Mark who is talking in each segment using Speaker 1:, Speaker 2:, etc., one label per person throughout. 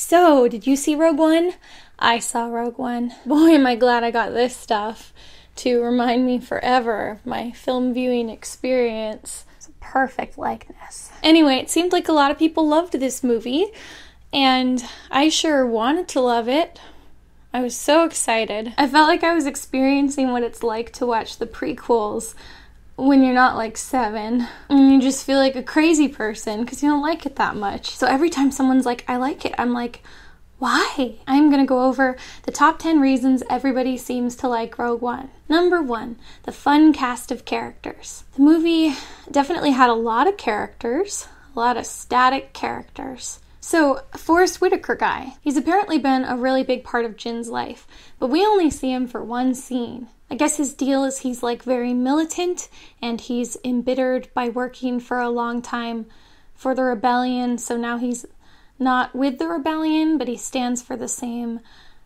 Speaker 1: So, did you see Rogue One? I saw Rogue One. Boy, am I glad I got this stuff to remind me forever of my film viewing experience. It's a perfect likeness. Anyway, it seemed like a lot of people loved this movie, and I sure wanted to love it. I was so excited. I felt like I was experiencing what it's like to watch the prequels when you're not like 7 and you just feel like a crazy person because you don't like it that much. So every time someone's like, I like it, I'm like, why? I'm gonna go over the top 10 reasons everybody seems to like Rogue One. Number 1, the fun cast of characters. The movie definitely had a lot of characters, a lot of static characters. So, Forrest Whitaker guy, he's apparently been a really big part of Jin's life, but we only see him for one scene. I guess his deal is he's like very militant and he's embittered by working for a long time for the rebellion, so now he's not with the rebellion, but he stands for the same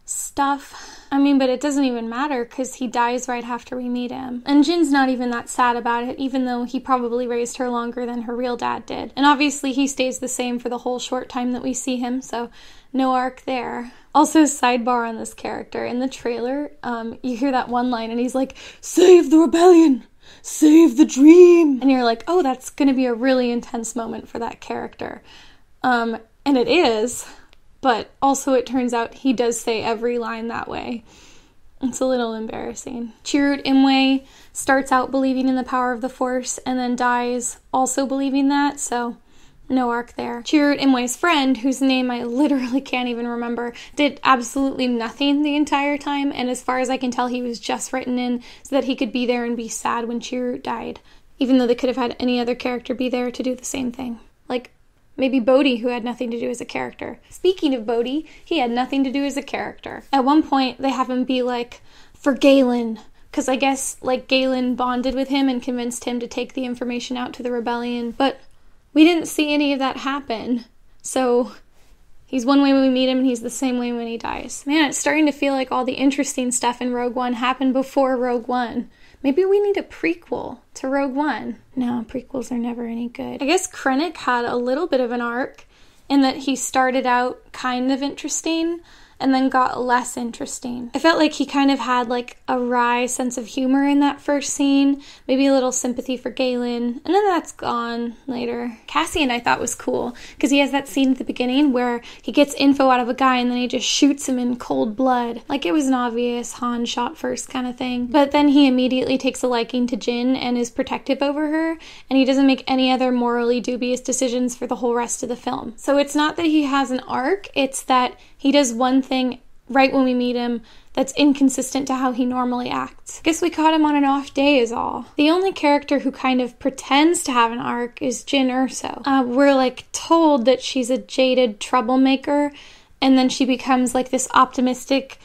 Speaker 1: stuff. I mean, but it doesn't even matter because he dies right after we meet him. And Jin's not even that sad about it, even though he probably raised her longer than her real dad did. And obviously he stays the same for the whole short time that we see him, so no arc there. Also, sidebar on this character, in the trailer, you hear that one line and he's like, "Save the rebellion! Save the dream!" And you're like, oh, that's gonna be a really intense moment for that character. And it is, but also it turns out he does say every line that way. It's a little embarrassing. Chirrut Imwe starts out believing in the power of the Force and then dies also believing that, so no arc there. Chirrut Imwe's friend, whose name I literally can't even remember, did absolutely nothing the entire time, and as far as I can tell, he was just written in so that he could be there and be sad when Chirrut died, even though they could have had any other character be there to do the same thing. Like, maybe Bodhi, who had nothing to do as a character. Speaking of Bodhi, he had nothing to do as a character. At one point, they have him be like, for Galen, because I guess, like, Galen bonded with him and convinced him to take the information out to the rebellion, but we didn't see any of that happen. So he's one way when we meet him and he's the same way when he dies. Man, it's starting to feel like all the interesting stuff in Rogue One happened before Rogue One. Maybe we need a prequel to Rogue One. No, prequels are never any good. I guess Krennic had a little bit of an arc in that he started out kind of interesting and then got less interesting. I felt like he kind of had like a wry sense of humor in that first scene, maybe a little sympathy for Galen, and then that's gone later. Cassian I thought was cool, because he has that scene at the beginning where he gets info out of a guy and then he just shoots him in cold blood. Like it was an obvious Han shot first kind of thing. But then he immediately takes a liking to Jyn and is protective over her, and he doesn't make any other morally dubious decisions for the whole rest of the film. So it's not that he has an arc, it's that he does one thing right when we meet him that's inconsistent to how he normally acts. Guess we caught him on an off day is all. The only character who kind of pretends to have an arc is Jyn Erso. We're like told that she's a jaded troublemaker, and then she becomes like this optimistic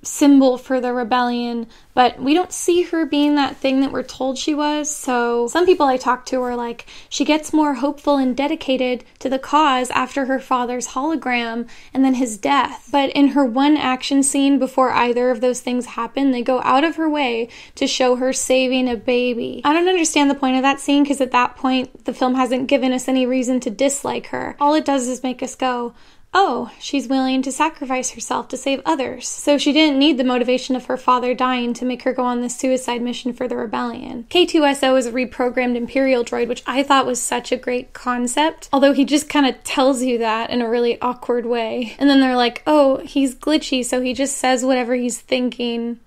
Speaker 1: symbol for the rebellion, but we don't see her being that thing that we're told she was. So some people I talked to are like, she gets more hopeful and dedicated to the cause after her father's hologram and then his death. But in her one action scene before either of those things happen, they go out of her way to show her saving a baby. I don't understand the point of that scene, because at that point the film hasn't given us any reason to dislike her. All it does is make us go, oh, she's willing to sacrifice herself to save others. So she didn't need the motivation of her father dying to make her go on this suicide mission for the rebellion. K2SO is a reprogrammed Imperial droid, which I thought was such a great concept, although he just kind of tells you that in a really awkward way. And then they're like, oh, he's glitchy, so he just says whatever he's thinking.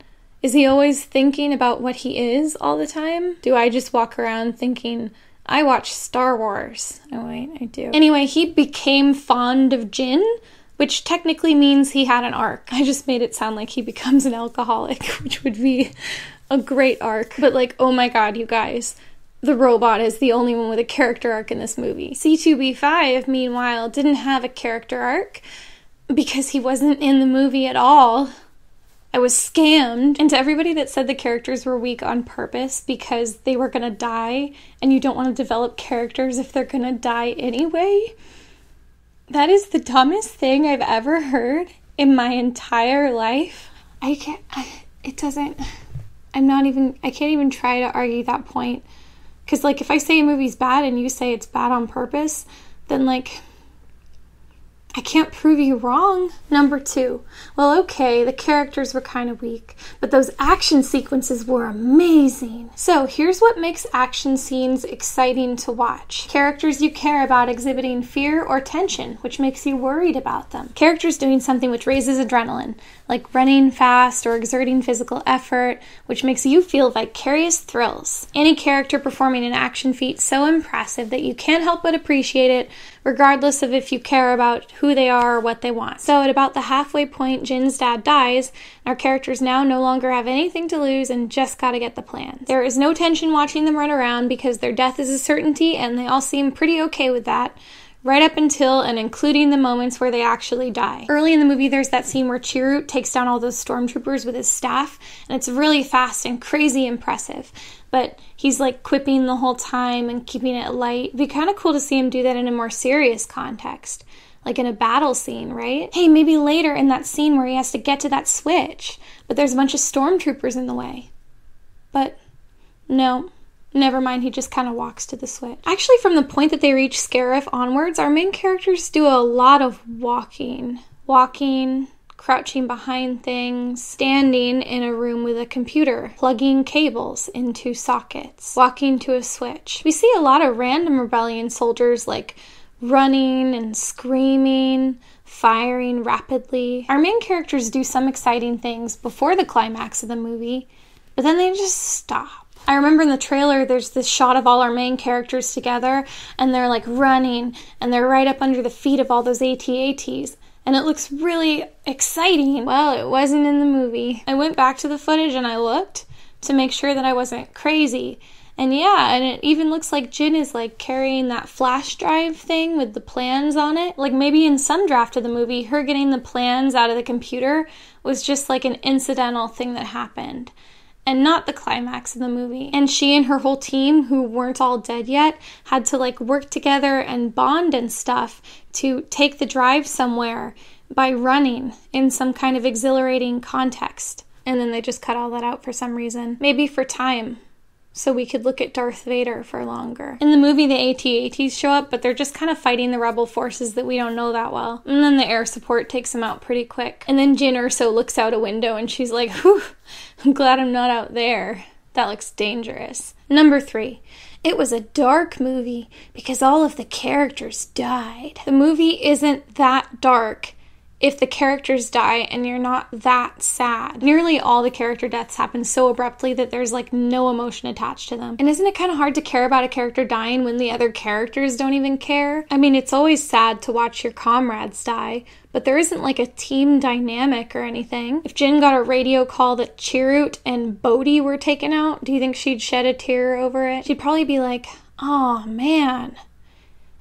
Speaker 1: Is he always thinking about what he is all the time? Do I just walk around thinking, I watch Star Wars? Oh wait, I do. Anyway, he became fond of Jyn, which technically means he had an arc. I just made it sound like he becomes an alcoholic, which would be a great arc. But like, oh my god, you guys, the robot is the only one with a character arc in this movie. C2B5, meanwhile, didn't have a character arc because he wasn't in the movie at all. I was scammed. And to everybody that said the characters were weak on purpose because they were gonna die, and you don't want to develop characters if they're gonna die anyway, that is the dumbest thing I've ever heard in my entire life. I can't even try to argue that point. Because, like, if I say a movie's bad and you say it's bad on purpose, then, like, I can't prove you wrong. Number 2. Well, okay, the characters were kind of weak, but those action sequences were amazing. So here's what makes action scenes exciting to watch. Characters you care about exhibiting fear or tension, which makes you worried about them. Characters doing something which raises adrenaline, like running fast or exerting physical effort, which makes you feel vicarious thrills. Any character performing an action feat so impressive that you can't help but appreciate it, regardless of if you care about who they are or what they want. So at about the halfway point, Jin's dad dies, and our characters now no longer have anything to lose and just gotta get the plans. There is no tension watching them run around because their death is a certainty, and they all seem pretty okay with that, right up until and including the moments where they actually die. Early in the movie, there's that scene where Chirrut takes down all those stormtroopers with his staff, and it's really fast and crazy impressive. But he's like quipping the whole time and keeping it light. It'd be kind of cool to see him do that in a more serious context, like in a battle scene, right? Hey, maybe later in that scene where he has to get to that switch, but there's a bunch of stormtroopers in the way. But no. Never mind, he just kind of walks to the switch. Actually, from the point that they reach Scarif onwards, our main characters do a lot of walking. Walking, crouching behind things, standing in a room with a computer, plugging cables into sockets, walking to a switch. We see a lot of random rebellion soldiers like running and screaming, firing rapidly. Our main characters do some exciting things before the climax of the movie, but then they just stop. I remember in the trailer, there's this shot of all our main characters together, and they're like running, and they're right up under the feet of all those AT-ATs, and it looks really exciting. Well, it wasn't in the movie. I went back to the footage and I looked to make sure that I wasn't crazy. And yeah, and it even looks like Jin is like carrying that flash drive thing with the plans on it. Like maybe in some draft of the movie, her getting the plans out of the computer was just like an incidental thing that happened, and not the climax of the movie. And she and her whole team, who weren't all dead yet, had to like work together and bond and stuff to take the drive somewhere by running in some kind of exhilarating context. And then they just cut all that out for some reason. Maybe for time, so we could look at Darth Vader for longer. In the movie, the AT-ATs show up, but they're just kind of fighting the rebel forces that we don't know that well. And then the air support takes them out pretty quick. And then Jyn Erso looks out a window and she's like, whew, I'm glad I'm not out there. That looks dangerous. Number 3. It was a dark movie because all of the characters died. The movie isn't that dark if the characters die and you're not that sad. Nearly all the character deaths happen so abruptly that there's like no emotion attached to them. And isn't it kind of hard to care about a character dying when the other characters don't even care? I mean, it's always sad to watch your comrades die, but there isn't like a team dynamic or anything. If Jyn got a radio call that Chirrut and Bodhi were taken out, do you think she'd shed a tear over it? She'd probably be like, oh man,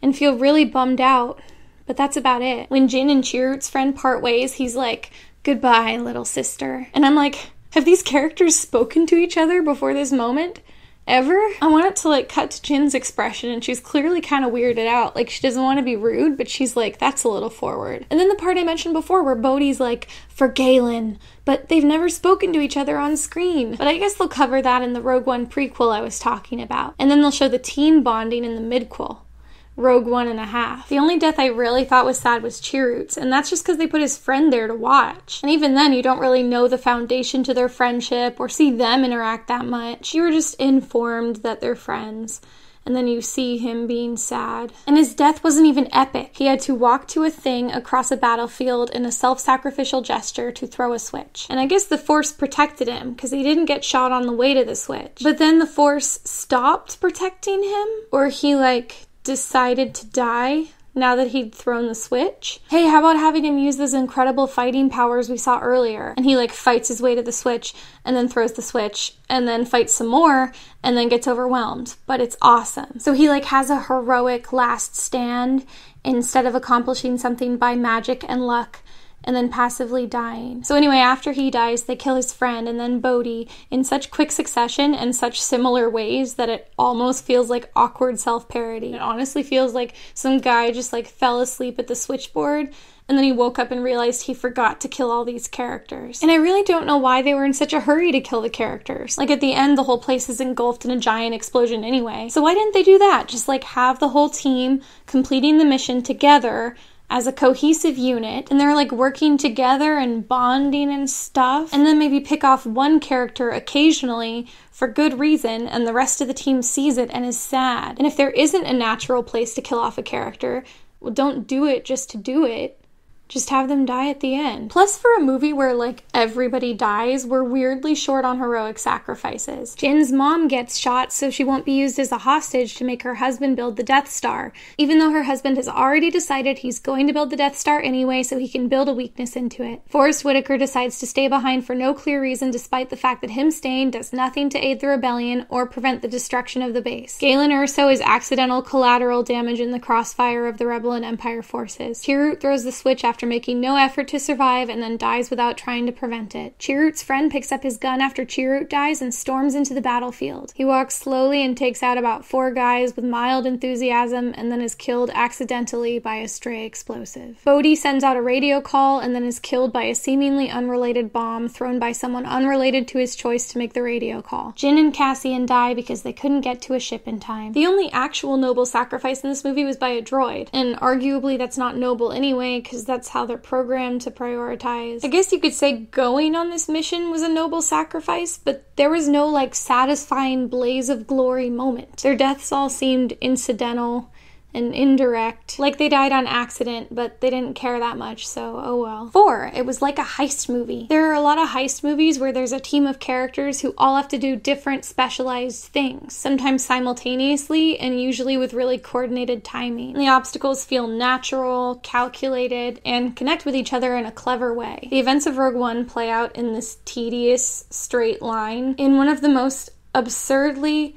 Speaker 1: and feel really bummed out. But that's about it. When Jyn and Chirrut's friend part ways, he's like, goodbye, little sister. And I'm like, have these characters spoken to each other before this moment? Ever? I want it to like cut to Jin's expression and she's clearly kind of weirded out. Like she doesn't want to be rude, but she's like, that's a little forward. And then the part I mentioned before where Bodhi's like, for Galen, but they've never spoken to each other on screen. But I guess they'll cover that in the Rogue One prequel I was talking about. And then they'll show the team bonding in the midquel. Rogue One and a half. The only death I really thought was sad was Chirrut's, and that's just because they put his friend there to watch. And even then, you don't really know the foundation to their friendship or see them interact that much. You were just informed that they're friends, and then you see him being sad. And his death wasn't even epic. He had to walk to a thing across a battlefield in a self-sacrificial gesture to throw a switch. And I guess the Force protected him, because he didn't get shot on the way to the switch. But then the Force stopped protecting him, or he decided to die now that he'd thrown the switch. Hey, how about having him use those incredible fighting powers we saw earlier? And he fights his way to the switch and then throws the switch and then fights some more and then gets overwhelmed. But it's awesome. So he has a heroic last stand instead of accomplishing something by magic and luck and then passively dying. So anyway, after he dies, they kill his friend and then Bodhi in such quick succession and such similar ways that it almost feels like awkward self-parody. It honestly feels like some guy just fell asleep at the switchboard and then he woke up and realized he forgot to kill all these characters. And I really don't know why they were in such a hurry to kill the characters. At the end, the whole place is engulfed in a giant explosion anyway. So why didn't they do that? Just have the whole team completing the mission together as a cohesive unit, and they're like working together and bonding and stuff, and then maybe pick off one character occasionally for good reason, and the rest of the team sees it and is sad. And if there isn't a natural place to kill off a character, well, don't do it just to do it. Just have them die at the end. Plus, for a movie where, like, everybody dies, we're weirdly short on heroic sacrifices. Jin's mom gets shot so she won't be used as a hostage to make her husband build the Death Star, even though her husband has already decided he's going to build the Death Star anyway so he can build a weakness into it. Forrest Whitaker decides to stay behind for no clear reason, despite the fact that him staying does nothing to aid the rebellion or prevent the destruction of the base. Galen Erso is accidental collateral damage in the crossfire of the Rebel and Empire forces. Chirrut throws the switch after making no effort to survive and then dies without trying to prevent it. Chirrut's friend picks up his gun after Chirrut dies and storms into the battlefield. He walks slowly and takes out about 4 guys with mild enthusiasm and then is killed accidentally by a stray explosive. Bodhi sends out a radio call and then is killed by a seemingly unrelated bomb thrown by someone unrelated to his choice to make the radio call. Jin and Cassian die because they couldn't get to a ship in time. The only actual noble sacrifice in this movie was by a droid, and arguably that's not noble anyway because that's how they're programmed to prioritize. I guess you could say going on this mission was a noble sacrifice, but there was no, like, satisfying blaze of glory moment. Their deaths all seemed incidental and indirect, like they died on accident, but they didn't care that much, so oh well. 4, it was like a heist movie. There are a lot of heist movies where there's a team of characters who all have to do different specialized things, sometimes simultaneously and usually with really coordinated timing. And the obstacles feel natural, calculated, and connect with each other in a clever way. The events of Rogue One play out in this tedious, straight line in one of the most absurdly,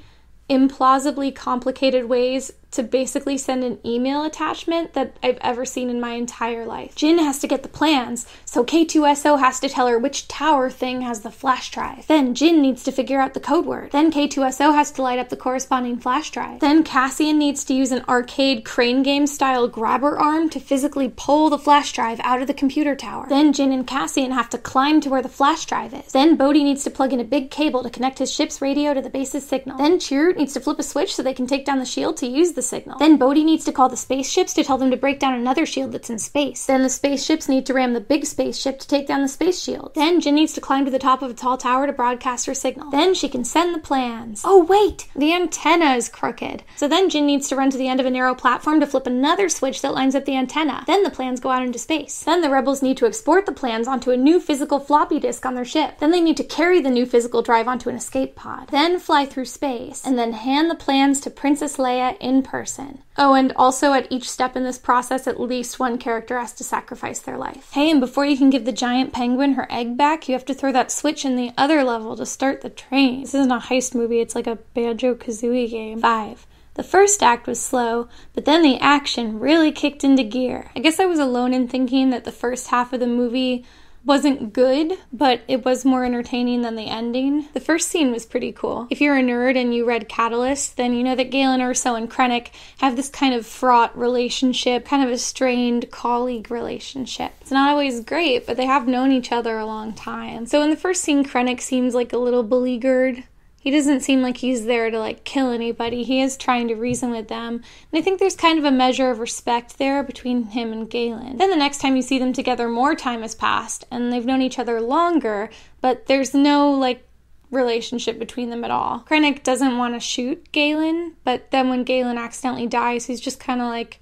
Speaker 1: implausibly complicated ways to basically send an email attachment that I've ever seen in my entire life. Jin has to get the plans, so K2SO has to tell her which tower thing has the flash drive. Then Jin needs to figure out the code word. Then K2SO has to light up the corresponding flash drive. Then Cassian needs to use an arcade crane game style grabber arm to physically pull the flash drive out of the computer tower. Then Jin and Cassian have to climb to where the flash drive is. Then Bodhi needs to plug in a big cable to connect his ship's radio to the base's signal. Then Chirrut needs to flip a switch so they can take down the shield to use the signal. Then Bodhi needs to call the spaceships to tell them to break down another shield that's in space. Then the spaceships need to ram the big spaceship to take down the space shield. Then Jin needs to climb to the top of a tall tower to broadcast her signal. Then she can send the plans. Oh wait, the antenna is crooked. So then Jin needs to run to the end of a narrow platform to flip another switch that lines up the antenna. Then the plans go out into space. Then the rebels need to export the plans onto a new physical floppy disk on their ship. Then they need to carry the new physical drive onto an escape pod. Then fly through space. And then hand the plans to Princess Leia in person. Oh, and also at each step in this process, at least one character has to sacrifice their life. Hey, and before you can give the giant penguin her egg back, you have to throw that switch in the other level to start the train. This isn't a heist movie, it's like a Banjo-Kazooie game. 5. The first act was slow, but then the action really kicked into gear. I guess I was alone in thinking that the first half of the movie wasn't good, but it was more entertaining than the ending. The first scene was pretty cool. If you're a nerd and you read Catalyst, then you know that Galen Erso and Krennic have this kind of fraught relationship, kind of a strained colleague relationship. It's not always great, but they have known each other a long time. So in the first scene, Krennic seems like a little beleaguered. He doesn't seem like he's there to, like, kill anybody. He is trying to reason with them. And I think there's kind of a measure of respect there between him and Galen. Then the next time you see them together, more time has passed, and they've known each other longer, but there's no, like, relationship between them at all. Krennic doesn't want to shoot Galen, but then when Galen accidentally dies, he's just kind of like,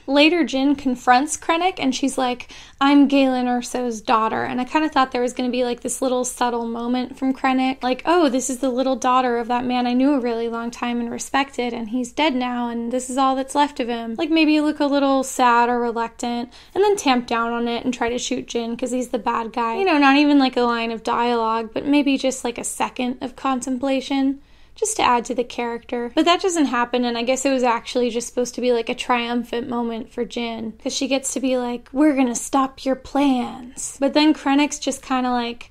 Speaker 1: Later, Jin confronts Krennic, and she's like, I'm Galen Erso's daughter. And I kind of thought there was going to be like this little subtle moment from Krennic, like, oh, this is the little daughter of that man I knew a really long time and respected, and he's dead now, and this is all that's left of him. Like, maybe look a little sad or reluctant, and then tamp down on it and try to shoot Jin because he's the bad guy. You know, not even like a line of dialogue, but maybe just like a second of contemplation, just to add to the character. But that doesn't happen, and I guess it was actually just supposed to be like a triumphant moment for Jin, because she gets to be like, we're gonna stop your plans. But then Krennic's just kind of like,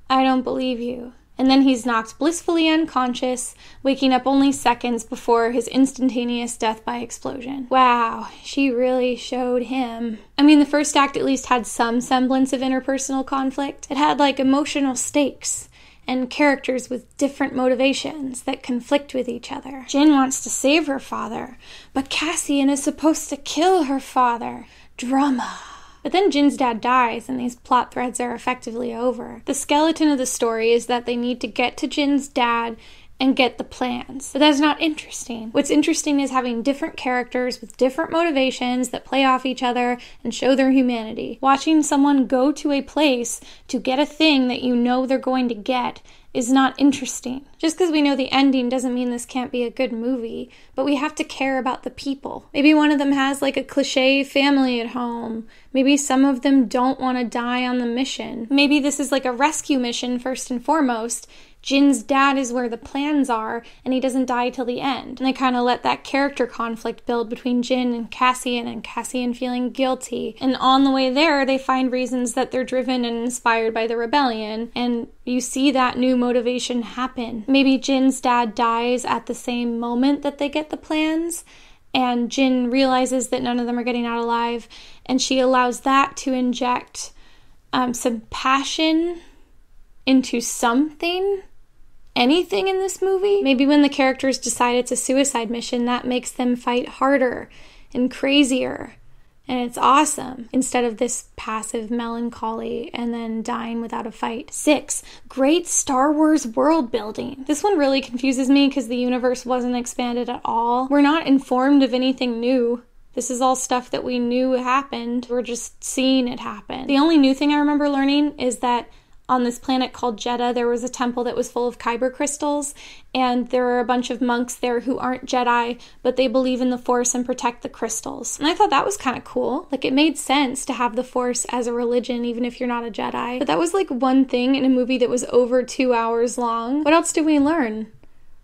Speaker 1: I don't believe you. And then he's knocked blissfully unconscious, waking up only seconds before his instantaneous death by explosion. Wow, she really showed him. I mean, the first act at least had some semblance of interpersonal conflict. It had like emotional stakes. and characters with different motivations that conflict with each other. Jin wants to save her father, but Cassian is supposed to kill her father. Drama. But then Jin's dad dies, and these plot threads are effectively over. The skeleton of the story is that they need to get to Jin's dad and get the plans. But that's not interesting. What's interesting is having different characters with different motivations that play off each other and show their humanity. Watching someone go to a place to get a thing that you know they're going to get is not interesting. Just because we know the ending doesn't mean this can't be a good movie, but we have to care about the people. Maybe one of them has like a cliche family at home. Maybe some of them don't want to die on the mission. Maybe this is like a rescue mission first and foremost. Jin's dad is where the plans are, and he doesn't die till the end. And they kind of let that character conflict build between Jin and Cassian feeling guilty. And on the way there, they find reasons that they're driven and inspired by the rebellion, and you see that new motivation happen. Maybe Jin's dad dies at the same moment that they get the plans, and Jin realizes that none of them are getting out alive, and she allows that to inject some passion into anything in this movie. Maybe when the characters decide it's a suicide mission, that makes them fight harder and crazier. And it's awesome, instead of this passive melancholy and then dying without a fight. 6, great Star Wars world building. This one really confuses me because the universe wasn't expanded at all. We're not informed of anything new. This is all stuff that we knew happened. We're just seeing it happen. The only new thing I remember learning is that on this planet called Jeddah, there was a temple that was full of kyber crystals, and there are a bunch of monks there who aren't Jedi, but they believe in the Force and protect the crystals. And I thought that was kind of cool. Like, it made sense to have the Force as a religion, even if you're not a Jedi. But that was like one thing in a movie that was over 2 hours long. What else did we learn?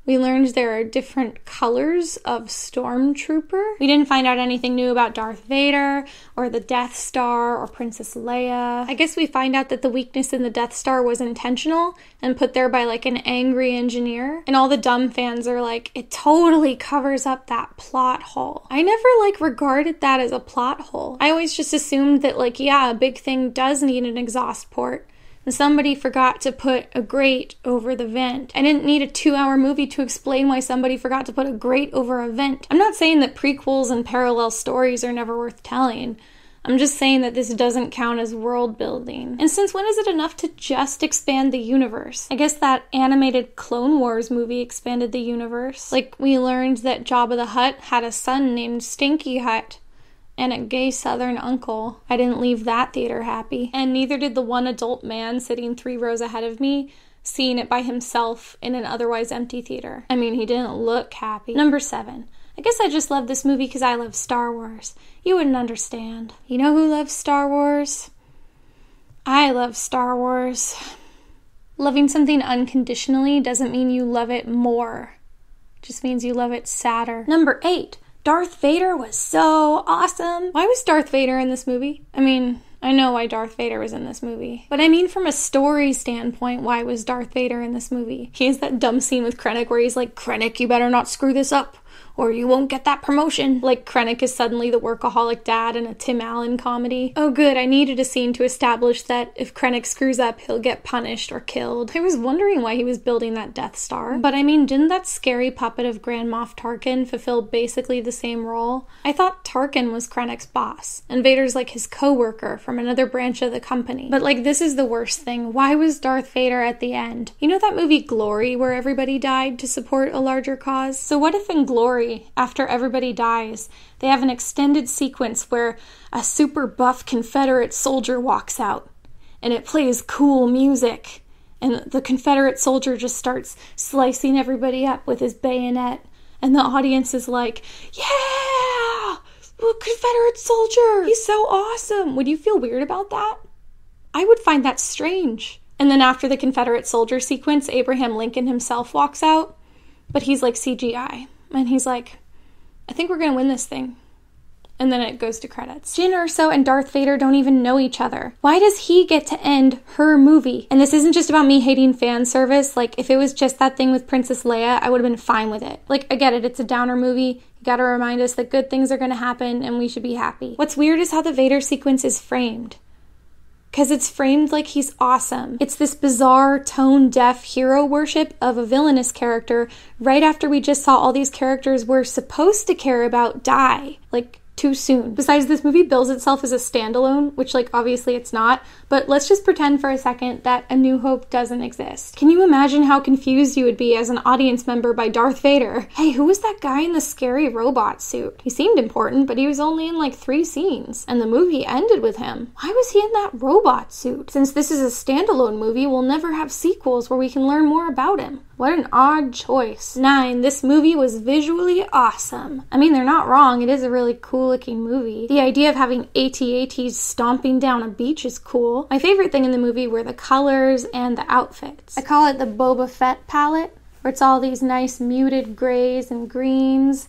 Speaker 1: We learned there are different colors of stormtrooper. We didn't find out anything new about Darth Vader or the Death Star or Princess Leia. I guess we find out that the weakness in the Death Star was intentional and put there by like an angry engineer. And all the dumb fans are like, it totally covers up that plot hole. I never regarded that as a plot hole. I always just assumed that yeah, a big thing does need an exhaust port. And somebody forgot to put a grate over the vent. I didn't need a 2-hour movie to explain why somebody forgot to put a grate over a vent. I'm not saying that prequels and parallel stories are never worth telling. I'm just saying that this doesn't count as world building. And since when is it enough to just expand the universe? I guess that animated Clone Wars movie expanded the universe. We learned that Jabba the Hutt had a son named Stinky Hut and a gay southern uncle. I didn't leave that theater happy. And neither did the one adult man sitting 3 rows ahead of me, seeing it by himself in an otherwise empty theater. I mean, he didn't look happy. Number 7. I guess I just love this movie because I love Star Wars. You wouldn't understand. You know who loves Star Wars? I love Star Wars. Loving something unconditionally doesn't mean you love it more. It just means you love it sadder. Number 8. Darth Vader was so awesome. Why was Darth Vader in this movie? I mean, I know why Darth Vader was in this movie. But I mean, from a story standpoint, why was Darth Vader in this movie? He has that dumb scene with Krennic where he's like, Krennic, you better not screw this up, or you won't get that promotion. Krennic is suddenly the workaholic dad in a Tim Allen comedy. Oh good, I needed a scene to establish that if Krennic screws up, he'll get punished or killed. I was wondering why he was building that Death Star. But I mean, didn't that scary puppet of Grand Moff Tarkin fulfill basically the same role? I thought Tarkin was Krennic's boss, and Vader's his co-worker from another branch of the company. But this is the worst thing. Why was Darth Vader at the end? You know that movie Glory, where everybody died to support a larger cause? So what if in Glory, after everybody dies, they have an extended sequence where a super buff Confederate soldier walks out and it plays cool music and the Confederate soldier just starts slicing everybody up with his bayonet and the audience is like, yeah, Confederate soldier, he's so awesome. Would you feel weird about that? I would find that strange. And then after the Confederate soldier sequence, Abraham Lincoln himself walks out, but he's CGI. And he's like, I think we're going to win this thing. And then it goes to credits. Jyn Erso and Darth Vader don't even know each other. Why does he get to end her movie? And this isn't just about me hating fan service. If it was just that thing with Princess Leia, I would have been fine with it. I get it. It's a downer movie. You gotta remind us that good things are going to happen and we should be happy. What's weird is how the Vader sequence is framed. because it's framed like he's awesome. It's this bizarre, tone-deaf hero worship of a villainous character right after we just saw all these characters we're supposed to care about die. Like, too soon. Besides, this movie bills itself as a standalone, which, like, obviously it's not, but let's just pretend for a second that A New Hope doesn't exist. Can you imagine how confused you would be as an audience member by Darth Vader? Hey, who was that guy in the scary robot suit? He seemed important, but he was only in like 3 scenes, and the movie ended with him. Why was he in that robot suit? Since this is a standalone movie, we'll never have sequels where we can learn more about him. What an odd choice. 9. This movie was visually awesome. I mean, they're not wrong. It is a really cool looking movie. The idea of having AT-ATs stomping down a beach is cool. My favorite thing in the movie were the colors and the outfits. I call it the Boba Fett palette, where it's all these nice muted grays and greens,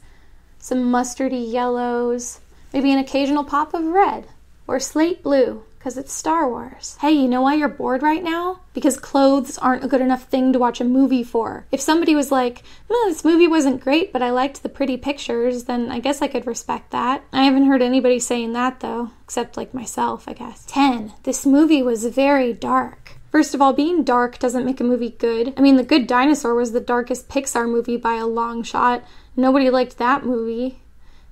Speaker 1: some mustardy yellows, maybe an occasional pop of red, or slate blue, because it's Star Wars. Hey, you know why you're bored right now? Because clothes aren't a good enough thing to watch a movie for. If somebody was like, this movie wasn't great, but I liked the pretty pictures, then I guess I could respect that. I haven't heard anybody saying that, though, except like myself, I guess. 10. This movie was very dark. First of all, being dark doesn't make a movie good. I mean, The Good Dinosaur was the darkest Pixar movie by a long shot. Nobody liked that movie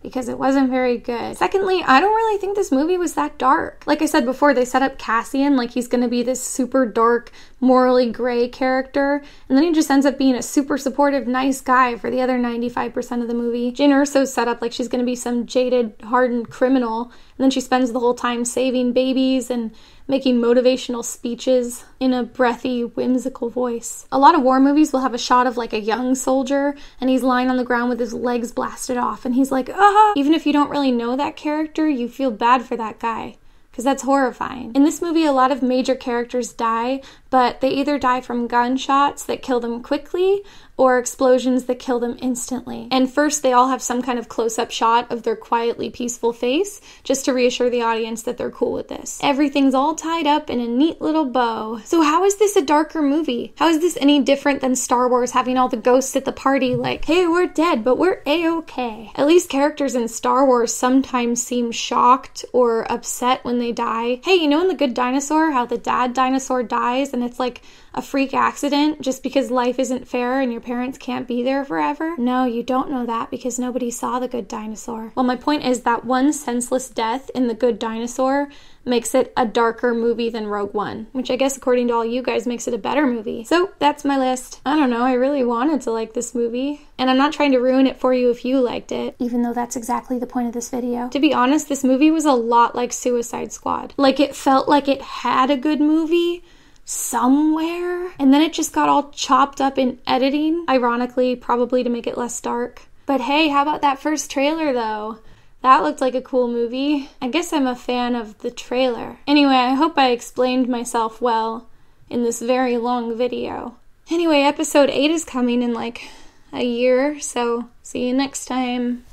Speaker 1: because it wasn't very good. Secondly, I don't really think this movie was that dark. Like I said before, they set up Cassian like he's gonna be this super dark, morally gray character, and then he just ends up being a super supportive, nice guy for the other 95% of the movie. Jyn Erso's set up like she's gonna be some jaded, hardened criminal, and then she spends the whole time saving babies and making motivational speeches in a breathy, whimsical voice. A lot of war movies will have a shot of like a young soldier, and he's lying on the ground with his legs blasted off, and he's like, ah! Even if you don't really know that character, you feel bad for that guy, because that's horrifying. In this movie, a lot of major characters die, but they either die from gunshots that kill them quickly, or explosions that kill them instantly. And first, they all have some kind of close-up shot of their quietly peaceful face, just to reassure the audience that they're cool with this. Everything's all tied up in a neat little bow. So how is this a darker movie? How is this any different than Star Wars having all the ghosts at the party like, hey, we're dead, but we're A-okay? At least characters in Star Wars sometimes seem shocked or upset when they die. Hey, you know in The Good Dinosaur, how the dad dinosaur dies and it's like a freak accident just because life isn't fair and your parents can't be there forever? No, you don't know that because nobody saw The Good Dinosaur. Well, my point is that one senseless death in The Good Dinosaur makes it a darker movie than Rogue One, which I guess according to all you guys makes it a better movie. So that's my list. I don't know, I really wanted to like this movie, and I'm not trying to ruin it for you if you liked it, even though that's exactly the point of this video. To be honest, this movie was a lot like Suicide Squad. Like, it felt like it had a good movie somewhere, and then it just got all chopped up in editing, ironically, probably to make it less dark. But hey, how about that first trailer though? That looked like a cool movie. I guess I'm a fan of the trailer. Anyway, I hope I explained myself well in this very long video. Anyway, episode 8 is coming in like a year, so see you next time.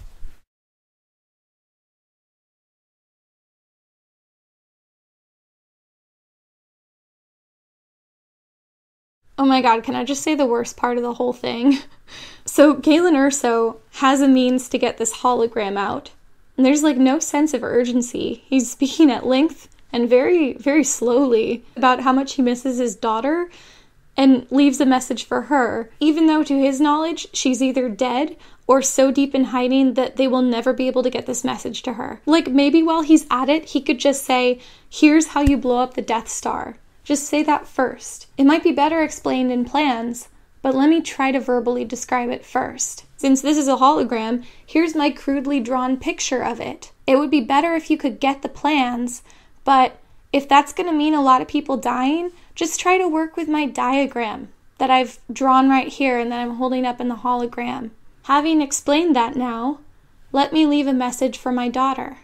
Speaker 1: Oh my god, can I just say the worst part of the whole thing? So Galen Erso has a means to get this hologram out, and there's like no sense of urgency. He's speaking at length and very, very slowly about how much he misses his daughter and leaves a message for her, even though to his knowledge, she's either dead or so deep in hiding that they will never be able to get this message to her. Like, maybe while he's at it, he could just say, here's how you blow up the Death Star. Just say that first. It might be better explained in plans, but let me try to verbally describe it first. Since this is a hologram, here's my crudely drawn picture of it. It would be better if you could get the plans, but if that's going to mean a lot of people dying, just try to work with my diagram that I've drawn right here and that I'm holding up in the hologram. Having explained that now, let me leave a message for my daughter.